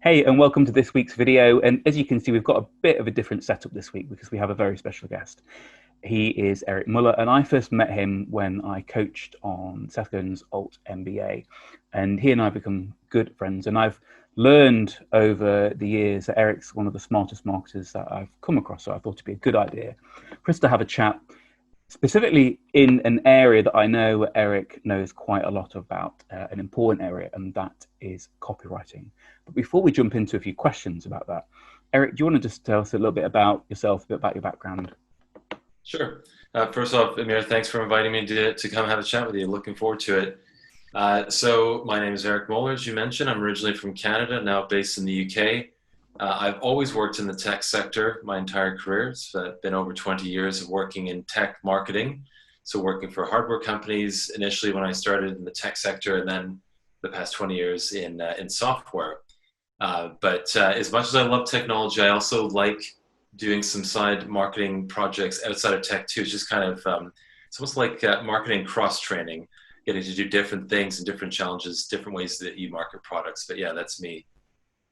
Hey, and welcome to this week's video. And as you can see, we've got a bit of a different setup this week because we have a very special guest. He is Eric Moeller, and I first met him when I coached on Seth Godin's altMBA. And he and I have become good friends. And I've learned over the years that Eric's one of the smartest marketers that I've come across. So I thought it'd be a good idea for us to have a chat, specifically in an area that I know Eric knows quite a lot about, an important area, and that is copywriting. But before we jump into a few questions about that, Eric, do you want to just tell us a little bit about yourself, a bit about your background? Sure. First off, Amir, thanks for inviting me to come have a chat with you. Looking forward to it. So my name is Eric Moeller, as you mentioned. I'm originally from Canada, now based in the UK. I've always worked in the tech sector my entire career. It's been over 20 years of working in tech marketing. So working for hardware companies initially when I started in the tech sector, and then the past 20 years in software. But as much as I love technology, I also like doing some side marketing projects outside of tech too. It's just kind of, it's almost like marketing cross-training, getting to do different things and different challenges, different ways that you market products. But yeah, that's me.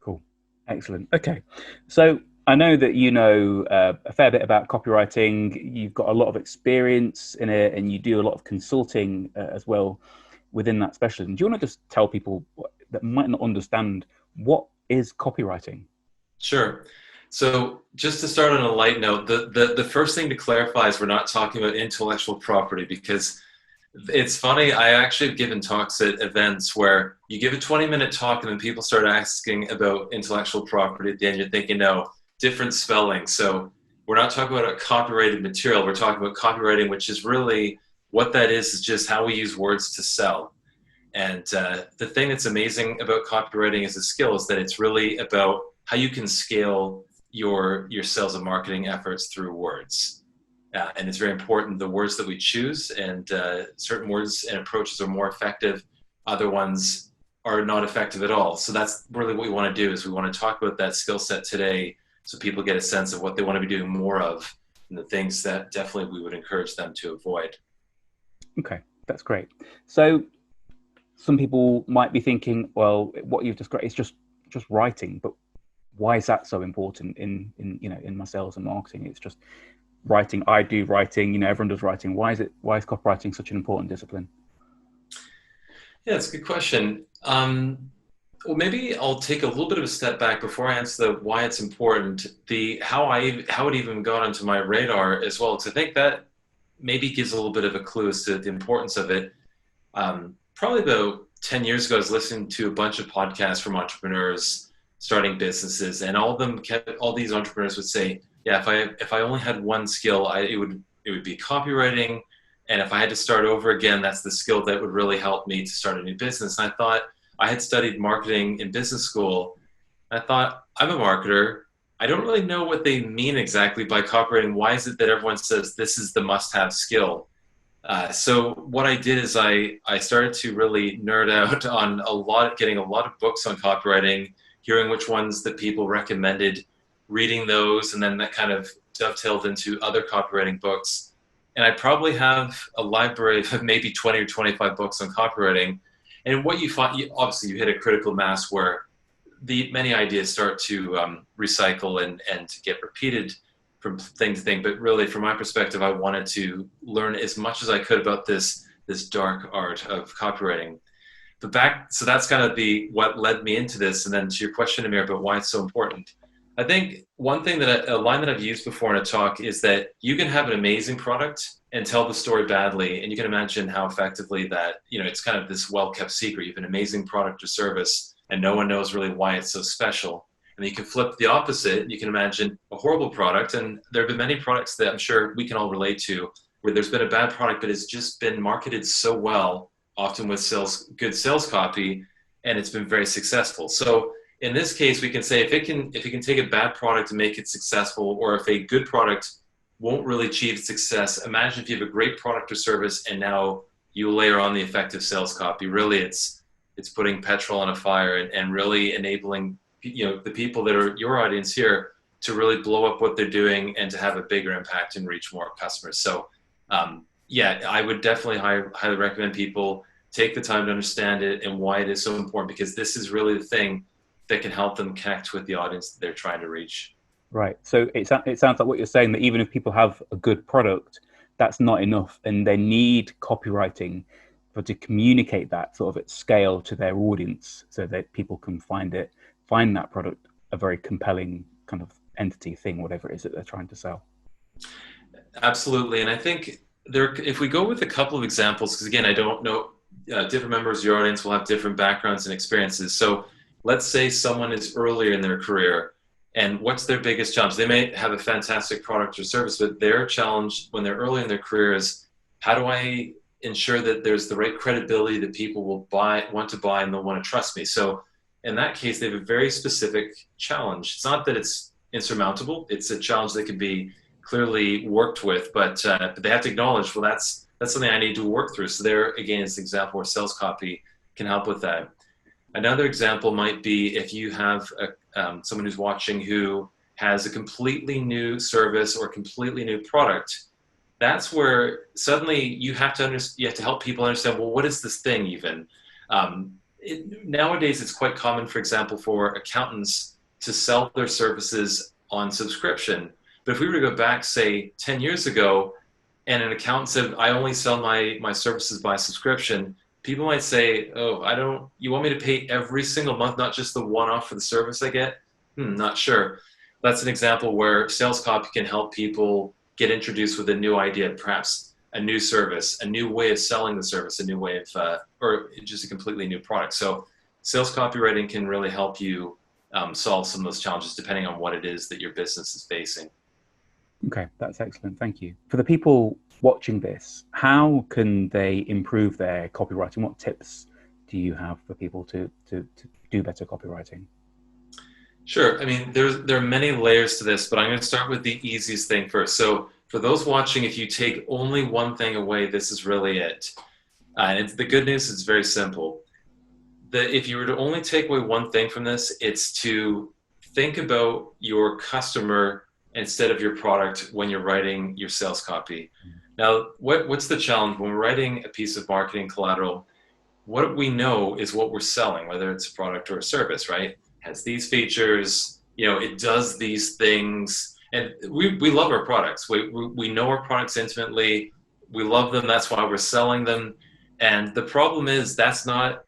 Cool. Excellent. Okay. So I know that you know a fair bit about copywriting. You've got a lot of experience in it, and you do a lot of consulting as well within that specialism. Do you want to just tell people that might not understand, what is copywriting? Sure. So just to start on a light note, the first thing to clarify is we're not talking about intellectual property, because it's funny, I actually have given talks at events where you give a 20-minute talk and then people start asking about intellectual property. At the end, you're thinking, no, different spelling. So we're not talking about a copyrighted material. We're talking about copywriting, which is really what that is just how we use words to sell. And the thing that's amazing about copywriting as a skill is that it's really about how you can scale your sales and marketing efforts through words. And it's very important, the words that we choose, and certain words and approaches are more effective. Other ones are not effective at all. So that's really what we want to do, is we want to talk about that skill set today so people get a sense of what they want to be doing more of and the things that definitely we would encourage them to avoid. Okay, that's great. So some people might be thinking, well, what you've described is just writing, but why is that so important in my sales and marketing? It's just writing. I do writing, everyone does writing. Why is copywriting such an important discipline? Yeah, it's a good question. Well, maybe I'll take a little bit of a step back before I answer the why it's important, how it even got onto my radar as well, because I think that maybe gives a little bit of a clue as to the importance of it. Probably about 10 years ago, I was listening to a bunch of podcasts from entrepreneurs starting businesses, and all these entrepreneurs would say, yeah, if I only had one skill, it would be copywriting. And if I had to start over again, that's the skill that would really help me to start a new business. And I thought, I had studied marketing in business school. I thought, I'm a marketer. I don't really know what they mean exactly by copywriting. Why is it that everyone says this is the must-have skill? So what I did is I started to really nerd out on getting a lot of books on copywriting, hearing which ones that people recommended, reading those, and then that kind of dovetailed into other copywriting books. And I probably have a library of maybe 20 or 25 books on copywriting. And what you find, obviously you hit a critical mass where many ideas start to recycle and to get repeated from thing to thing. But really, from my perspective, I wanted to learn as much as I could about this dark art of copywriting. So that's kind of what led me into this. And then to your question, Amir, about why it's so important. I think one thing a line that I've used before in a talk is that you can have an amazing product and tell the story badly. And you can imagine how effectively that, it's kind of this well-kept secret. You have an amazing product or service and no one knows really why it's so special. And you can flip the opposite. You can imagine a horrible product. And there have been many products that I'm sure we can all relate to where there's been a bad product, but it's just been marketed so well, often with good sales copy, and it's been very successful. So in this case, we can say if it can take a bad product and make it successful, or if a good product won't really achieve success, imagine if you have a great product or service and now you layer on the effective sales copy. Really, it's putting petrol on a fire and really enabling the people that are your audience here to really blow up what they're doing and to have a bigger impact and reach more customers. So yeah, I would definitely highly recommend people take the time to understand it and why it is so important, because this is really the thing that can help them connect with the audience that they're trying to reach. Right. So it sounds like what you're saying, that even if people have a good product, that's not enough, and they need copywriting to communicate that sort of at scale to their audience, so that people can find that product a very compelling kind of entity, thing, whatever it is that they're trying to sell. Absolutely. And I think if we go with a couple of examples, because again, I don't know, different members of your audience will have different backgrounds and experiences. So let's say someone is earlier in their career, and what's their biggest challenge? They may have a fantastic product or service, but their challenge when they're early in their career is, how do I ensure that there's the right credibility that people will want to buy, and they'll want to trust me? So in that case, they have a very specific challenge. It's not that it's insurmountable. It's a challenge that can be clearly worked with, but they have to acknowledge, well, that's something I need to work through. So there, again, is an example where sales copy can help with that. Another example might be if you have someone who's watching who has a completely new service or completely new product. That's where suddenly you have to help people understand, well, what is this thing even? Nowadays, it's quite common, for example, for accountants to sell their services on subscription. But if we were to go back, say, 10 years ago, and an accountant said, I only sell my services by subscription, people might say, oh, you want me to pay every single month, not just the one-off for the service I get? Not sure. That's an example where sales copy can help people get introduced with a new idea, perhaps a new service, a new way of selling the service, a new way of, or just a completely new product. So sales copywriting can really help you solve some of those challenges depending on what it is that your business is facing. Okay, that's excellent. Thank you. For the people watching this, how can they improve their copywriting? What tips do you have for people to do better copywriting? Sure. I mean, there are many layers to this, but I'm going to start with the easiest thing first. So for those watching, if you take only one thing away, this is really it. And the good news is very simple. If you were to only take away one thing from this, it's to think about your customer instead of your product when you're writing your sales copy. Now, what's the challenge when we're writing a piece of marketing collateral? What we know is what we're selling, whether it's a product or a service, right? It has these features, it does these things, and we love our products. We know our products intimately. We love them. That's why we're selling them. And the problem is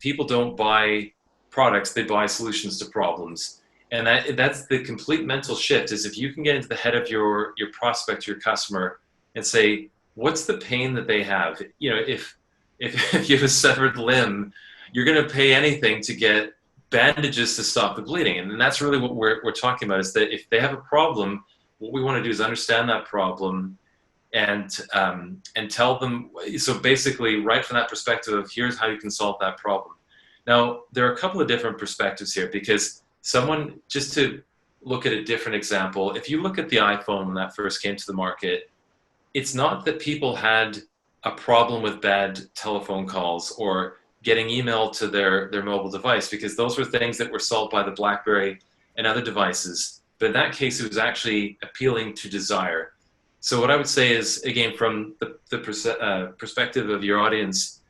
people don't buy products, they buy solutions to problems. And that's the complete mental shift, is if you can get into the head of your prospect, your customer, and say, what's the pain that they have? If you have a severed limb, you're going to pay anything to get bandages to stop the bleeding. And that's really what we're talking about, is that if they have a problem, what we want to do is understand that problem and tell them. So basically, right from that perspective of, here's how you can solve that problem. Now, there are a couple of different perspectives here, because just to look at a different example, if you look at the iPhone when that first came to the market, it's not that people had a problem with bad telephone calls or getting email to their mobile device, because those were things that were solved by the BlackBerry and other devices. But in that case, it was actually appealing to desire. So what I would say is, again, from the perspective of your audience,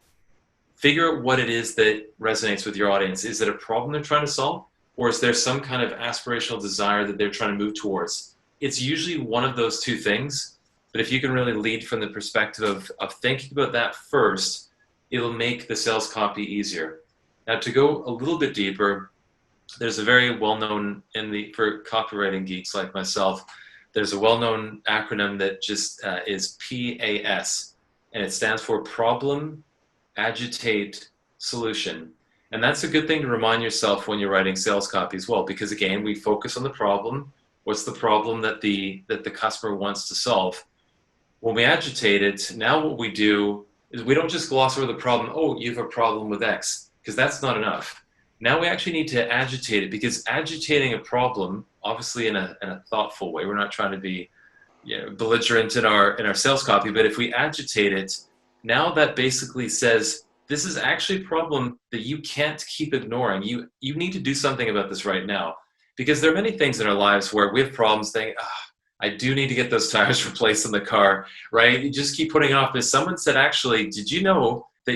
figure out what it is that resonates with your audience. Is it a problem they're trying to solve? Or is there some kind of aspirational desire that they're trying to move towards? It's usually one of those two things. But if you can really lead from the perspective of thinking about that first, it'll make the sales copy easier. Now, to go a little bit deeper, there's a very well-known, for copywriting geeks like myself, there's a well-known acronym that just is PAS, and it stands for Problem, Agitate, Solution. And that's a good thing to remind yourself when you're writing sales copy as well, because again, we focus on the problem. What's the problem that the customer wants to solve? When we agitate it, now what we do is we don't just gloss over the problem. Oh, you have a problem with X, because that's not enough. Now we actually need to agitate it, because agitating a problem, obviously in a thoughtful way, we're not trying to be belligerent in our sales copy, but if we agitate it, now that basically says, this is actually a problem that you can't keep ignoring. You need to do something about this right now, because there are many things in our lives where we have problems thinking, I do need to get those tires replaced in the car, right? You just keep putting it off. But someone said, actually, did you know that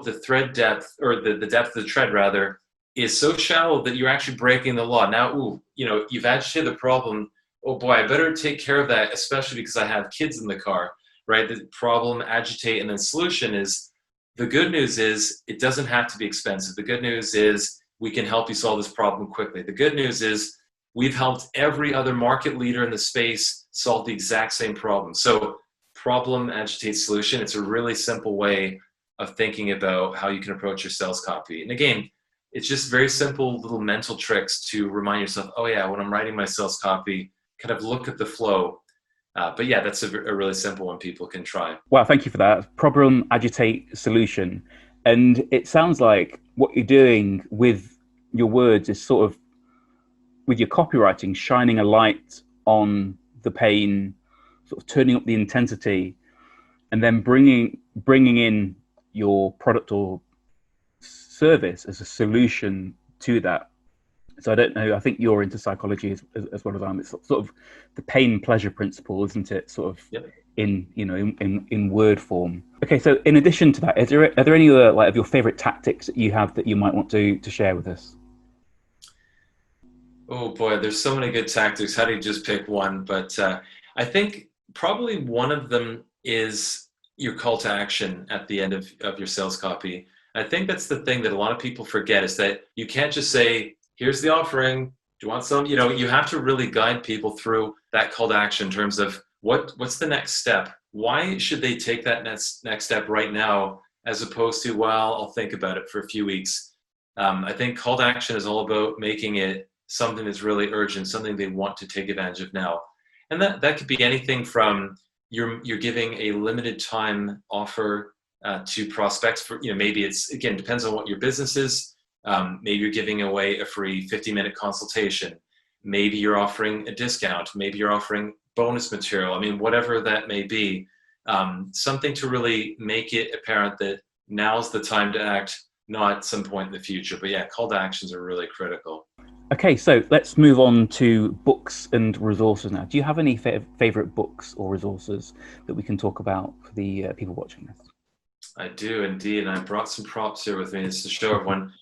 the thread depth, or the depth of the tread rather, is so shallow that you're actually breaking the law. Now, you've agitated the problem. Oh boy, I better take care of that, especially because I have kids in the car, right? The problem, agitate, and then solution is, the good news is it doesn't have to be expensive. The good news is we can help you solve this problem quickly. The good news is we've helped every other market leader in the space solve the exact same problem. So problem, agitate, solution. It's a really simple way of thinking about how you can approach your sales copy. And again, it's just very simple little mental tricks to remind yourself, oh yeah, when I'm writing my sales copy, kind of look at the flow. But yeah, that's a really simple one people can try. Wow, thank you for that. Problem, agitate, solution. And it sounds like what you're doing with your words is sort of, with your copywriting, shining a light on the pain, sort of turning up the intensity, and then bringing in your product or service as a solution to that. So I don't know, I think you're into psychology as well as I am. It's sort of the pain pleasure principle, isn't it? Sort of Yep. in word form. Okay, so in addition to that, are there any other, like, of your favorite tactics that you have that you might want to share with us? Oh boy, there's so many good tactics. How do you just pick one? But I think probably one of them is your call to action at the end of your sales copy. I think that's the thing that a lot of people forget, is that you can't just say, here's the offering. Do you want some? You have to really guide people through that call to action in terms of what's the next step? Why should they take that next step right now, as opposed to, well, I'll think about it for a few weeks. I think call to action is all about making it something that's really urgent, something they want to take advantage of now. And that could be anything from you're giving a limited time offer to prospects for, maybe it's, again, depends on what your business is. Maybe you're giving away a free 50-minute consultation. Maybe you're offering a discount. Maybe you're offering bonus material. I mean, whatever that may be, something to really make it apparent that now's the time to act, not some point in the future. But yeah, call to actions are really critical. Okay, so let's move on to books and resources now. Do you have any favorite books or resources that we can talk about for the people watching this? I do indeed, and I brought some props here with me. It's to show everyone.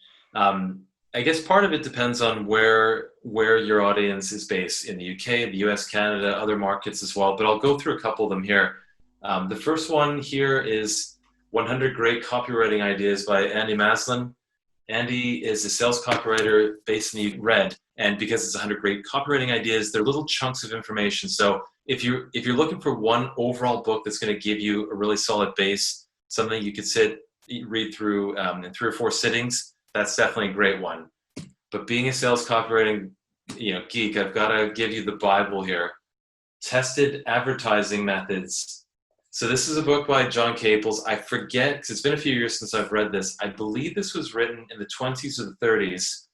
I guess part of it depends on where your audience is based, in the UK, the US, Canada, other markets as well. But I'll go through a couple of them here. The first one here is 100 Great Copywriting Ideas by Andy Maslin. Andy is a sales copywriter based in the Red, and because it's 100 great copywriting ideas, they're little chunks of information. So if you're looking for one overall book that's going to give you a really solid base, something you could read through in 3 or 4 sittings, that's definitely a great one. But being a sales copywriting geek, I've got to give you the Bible here. Tested Advertising Methods. So this is a book by John Caples. I forget, because it's been a few years since I've read this. I believe this was written in the 20s or the 30s.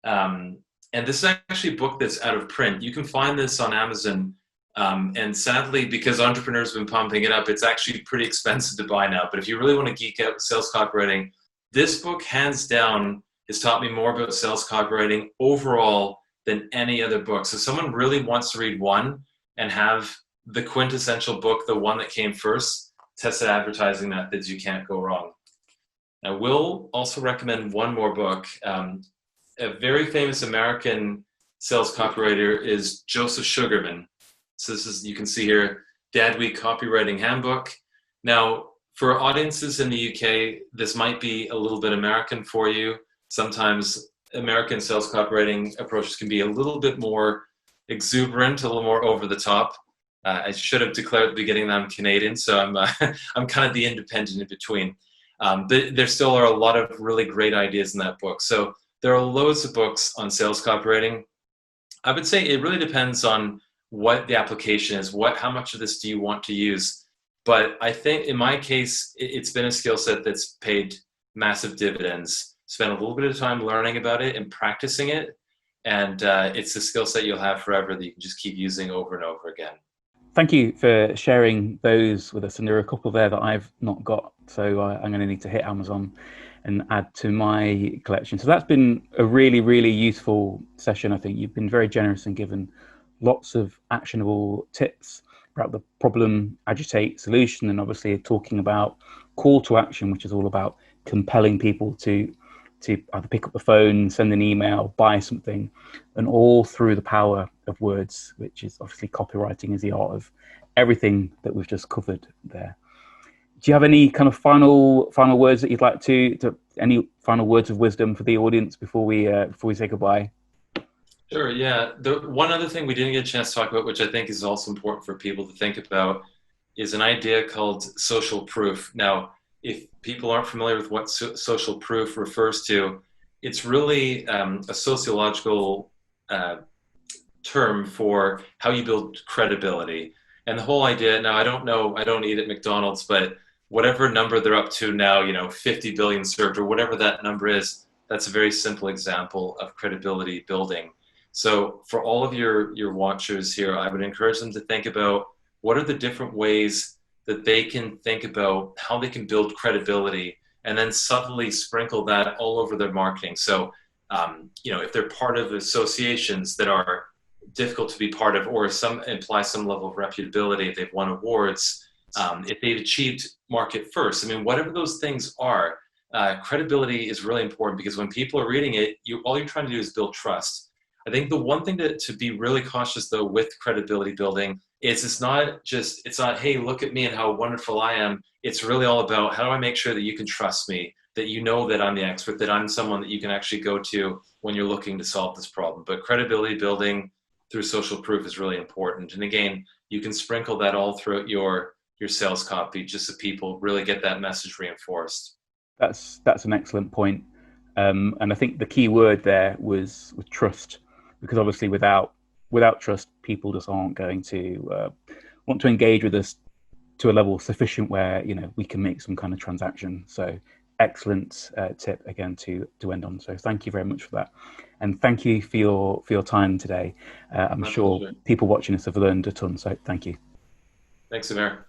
And this is actually a book that's out of print. You can find this on Amazon. And sadly, because entrepreneurs have been pumping it up, it's actually pretty expensive to buy now. But if you really want to geek out with sales copywriting, this book, hands down, has taught me more about sales copywriting overall than any other book. So someone really wants to read one and have the quintessential book, the one that came first, Tested Advertising Methods, you can't go wrong. I will also recommend one more book. A very famous American sales copywriter is Joseph Sugarman. So this is, you can see here, Dad Week Copywriting Handbook. Now, for audiences in the UK, this might be a little bit American for you. Sometimes American sales copywriting approaches can be a little bit more exuberant, a little more over the top. I should have declared at the beginning that I'm Canadian, so I'm I'm kind of the independent in between. But there still are a lot of really great ideas in that book. So there are loads of books on sales copywriting. I would say it really depends on what the application is. How much of this do you want to use? But I think in my case, it's been a skill set that's paid massive dividends. Spend a little bit of time learning about it and practicing it. And it's a skill set you'll have forever that you can just keep using over and over again. Thank you for sharing those with us. And there are a couple there that I've not got. So I'm going to need to hit Amazon and add to my collection. So that's been a really, really useful session. I think you've been very generous and given lots of actionable tips about the problem, agitate, solution, and obviously talking about call to action, which is all about compelling people to to either pick up the phone, send an email, buy something, and all through the power of words, which is obviously copywriting is the art of everything that we've just covered there. Do you have any kind of final words that you'd like to any final words of wisdom for the audience before we say goodbye? Sure, yeah. The one other thing we didn't get a chance to talk about, which I think is also important for people to think about, is an idea called social proof. Now, if people aren't familiar with what social proof refers to, it's really a sociological term for how you build credibility. And the whole idea, now I don't know, I don't eat at McDonald's, but whatever number they're up to now, 50 billion served or whatever that number is, that's a very simple example of credibility building. So for all of your watchers here, I would encourage them to think about what are the different ways that they can think about how they can build credibility, and then subtly sprinkle that all over their marketing. So, if they're part of associations that are difficult to be part of, or some imply some level of reputability, if they've won awards, if they've achieved market first, whatever those things are, credibility is really important, because when people are reading it, all you're trying to do is build trust. I think the one thing to be really cautious though with credibility building is it's not, hey, look at me and how wonderful I am. It's really all about how do I make sure that you can trust me, that you know that I'm the expert, that I'm someone that you can actually go to when you're looking to solve this problem. But credibility building through social proof is really important. And again, you can sprinkle that all throughout your sales copy, just so people really get that message reinforced. That's an excellent point. And I think the key word there was trust, because obviously without trust, people just aren't going to want to engage with us to a level sufficient where we can make some kind of transaction. So excellent tip again to end on. So thank you very much for that, and thank you for your time today. I'm sure people watching us have learned a ton. So thank you. Thanks, Amir.